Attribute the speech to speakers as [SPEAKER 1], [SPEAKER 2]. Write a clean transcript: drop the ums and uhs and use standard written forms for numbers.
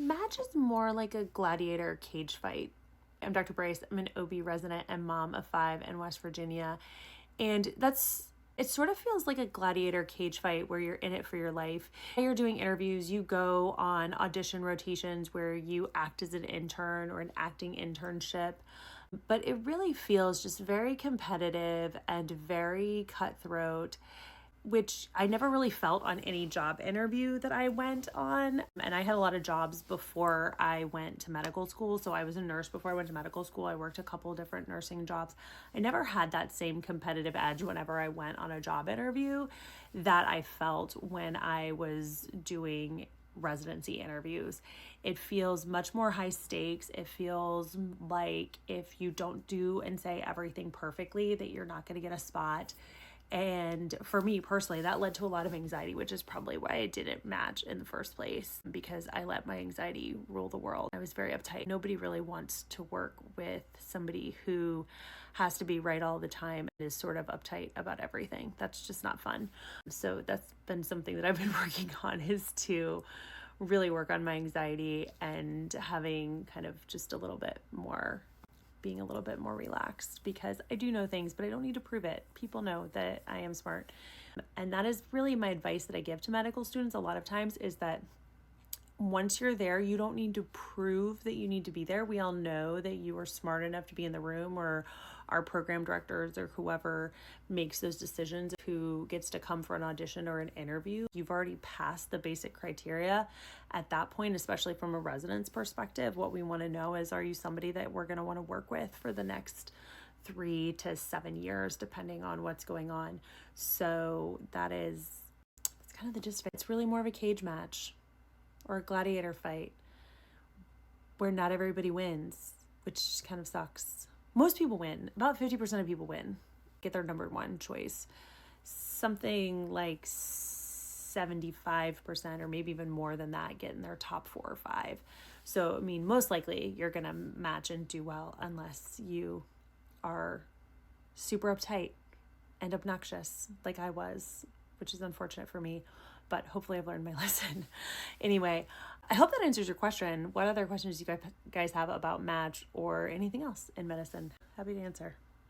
[SPEAKER 1] Match is more like a gladiator cage fight. I'm Dr. Bryce. I'm an OB resident and mom of 5 in West Virginia. And it sort of feels like a gladiator cage fight where you're in it for your life. You're doing interviews, you go on audition rotations where you act as an intern or an acting internship. But it really feels just very competitive and very cutthroat, which I never really felt on any job interview that I went on. And I had a lot of jobs before I went to medical school. So I was a nurse before I went to medical school. I worked a couple different nursing jobs. I never had that same competitive edge whenever I went on a job interview that I felt when I was doing residency interviews. It feels much more high stakes. It feels like if you don't do and say everything perfectly, that you're not going to get a spot. And for me personally, that led to a lot of anxiety, which is probably why I didn't match in the first place, because I let my anxiety rule the world. I was very uptight. Nobody really wants to work with somebody who has to be right all the time and is sort of uptight about everything. That's just not fun. So that's been something that I've been working on, is to really work on my anxiety and having kind of just being a little bit more relaxed, because I do know things, but I don't need to prove it. People know that I am smart. And that is really my advice that I give to medical students a lot of times, is that once you're there, you don't need to prove that you need to be there. We all know that you are smart enough to be in the room, or our program directors or whoever makes those decisions, who gets to come for an audition or an interview. You've already passed the basic criteria at that point, especially from a resident's perspective. What we want to know is, are you somebody that we're going to want to work with for the next 3 to 7 years, depending on what's going on. So that's kind of the gist of it. It's really more of a cage match or a gladiator fight where not everybody wins, which kind of sucks. Most people win. About 50% of people win, get their number one choice. Something like 75% or maybe even more than that get in their top 4 or 5. So, I mean, most likely you're going to match and do well unless you are super uptight and obnoxious like I was, which is unfortunate for me, but hopefully I've learned my lesson. Anyway, I hope that answers your question. What other questions do you guys have about match or anything else in medicine? Happy to answer.